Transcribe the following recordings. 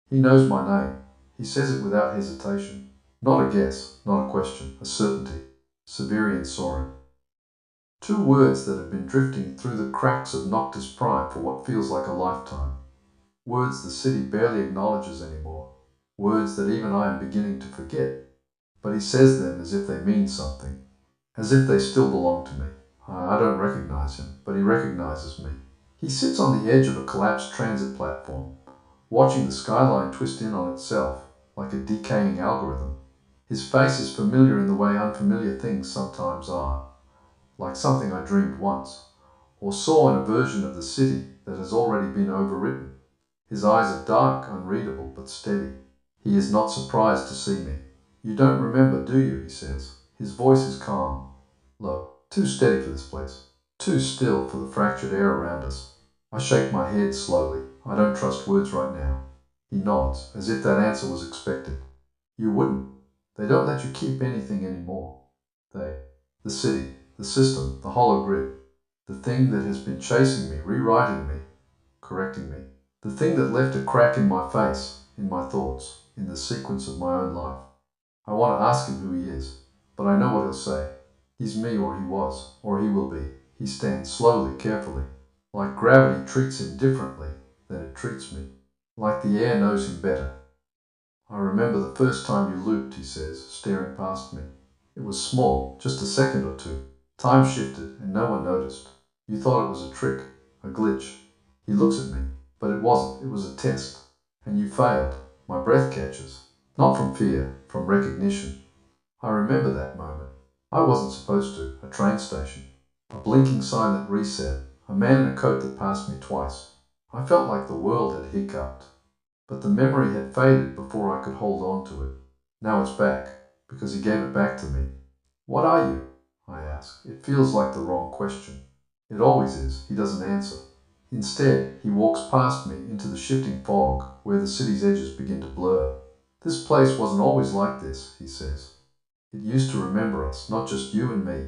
He knows my name. He says it without hesitation. Not a guess, not a question, a certainty. Severian Soren. Two words that have been drifting through the cracks of Noctis Prime for what feels like a lifetime. Words the city barely acknowledges anymore. Words that even I am beginning to forget. But he says them as if they mean something. As if they still belong to me. I don't recognize him, but he recognizes me. He sits on the edge of a collapsed transit platform, watching the skyline twist in on itself, like a decaying algorithm. His face is familiar in the way unfamiliar things sometimes are, like something I dreamed once, or saw in a version of the city that has already been overwritten. His eyes are dark, unreadable, but steady. He is not surprised to see me. You don't remember, do you? He says. His voice is calm, low, too steady for this place, too still for the fractured air around us. I shake my head slowly. I don't trust words right now. He nods, as if that answer was expected. You wouldn't. They don't let you keep anything anymore. The city, the system, the hollow grid, the thing that has been chasing me, rewriting me, correcting me, the thing that left a crack in my face, in my thoughts, in the sequence of my own life. I want to ask him who he is, but I know what he'll say. He's me, or he was, or he will be. He stands slowly, carefully, like gravity treats him differently than it treats me, like the air knows him better. I remember the first time you looped, he says, staring past me. It was small, just a second or two. Time shifted, and no one noticed. You thought it was a trick, a glitch. He looks at me, but it wasn't. It was a test. And you failed. My breath catches. Not from fear, from recognition. I remember that moment. I wasn't supposed to. A train station. A blinking sign that reset. A man in a coat that passed me twice. I felt like the world had hiccuped. But the memory had faded before I could hold on to it. Now it's back, because he gave it back to me. What are you? I ask. It feels like the wrong question. It always is. He doesn't answer. Instead, he walks past me into the shifting fog where the city's edges begin to blur. This place wasn't always like this, he says. It used to remember us, not just you and me.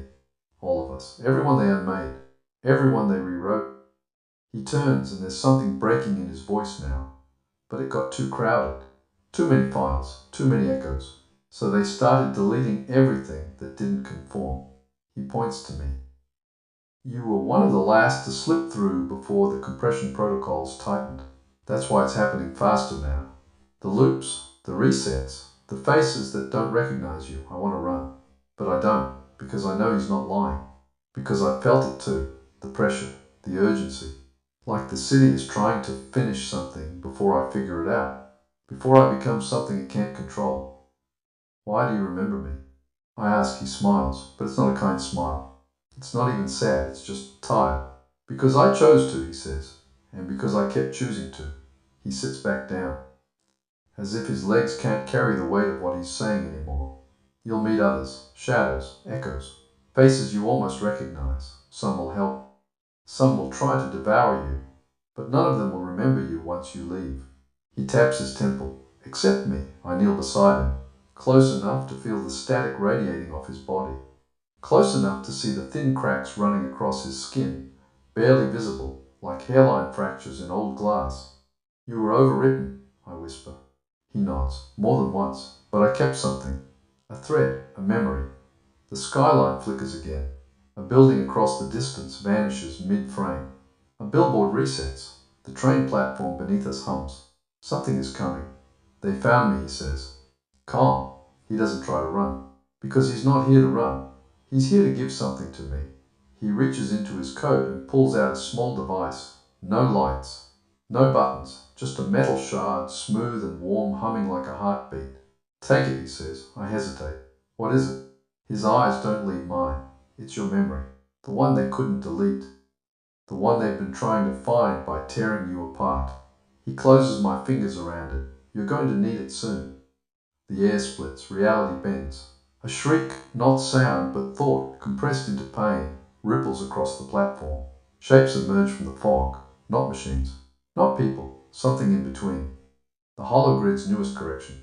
All of us. Everyone they unmade. Everyone they rewrote. He turns and there's something breaking in his voice now. But it got too crowded. Too many files. Too many echoes. So they started deleting everything that didn't conform. He points to me. You were one of the last to slip through before the compression protocols tightened. That's why it's happening faster now. The loops, the resets, the faces that don't recognize you. I want to run. But I don't, because I know he's not lying. Because I felt it too. The pressure, the urgency. Like the city is trying to finish something before I figure it out. Before I become something it can't control. Why do you remember me? I ask. He smiles, but it's not a kind smile. It's not even sad, it's just tired. Because I chose to, he says, and because I kept choosing to. He sits back down, as if his legs can't carry the weight of what he's saying anymore. You'll meet others, shadows, echoes, faces you almost recognize. Some will help. Some will try to devour you, but none of them will remember you once you leave. He taps his temple. Except me. I kneel beside him, close enough to feel the static radiating off his body, close enough to see the thin cracks running across his skin, barely visible, like hairline fractures in old glass. You were overwritten, I whisper. He nods, more than once, but I kept something. A thread, a memory. The skyline flickers again. A building across the distance vanishes mid-frame. A billboard resets. The train platform beneath us hums. Something is coming. They found me, he says. Calm. He doesn't try to run. Because he's not here to run. He's here to give something to me. He reaches into his coat and pulls out a small device. No lights. No buttons. Just a metal shard, smooth and warm, humming like a heartbeat. Take it, he says. I hesitate. What is it? His eyes don't leave mine. It's your memory. The one they couldn't delete. The one they've been trying to find by tearing you apart. He closes my fingers around it. You're going to need it soon. The air splits. Reality bends. A shriek, not sound, but thought, compressed into pain, ripples across the platform. Shapes emerge from the fog. Not machines. Not people. Something in between. The hologrid's newest correction.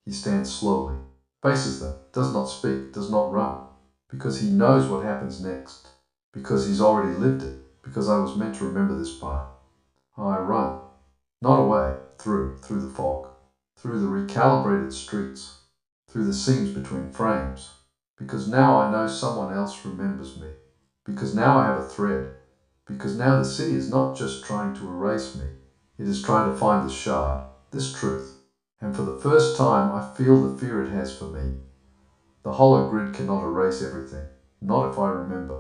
He stands slowly. Faces them. Does not speak. Does not run. Because he knows what happens next. Because he's already lived it. Because I was meant to remember this part. I run. Not away. through the fog, through the recalibrated streets, through the seams between frames. Because now I know someone else remembers me. Because now I have a thread. Because now the city is not just trying to erase me, it is trying to find this shard, this truth. And for the first time I feel the fear it has for me. The hollow grid cannot erase everything, not if I remember.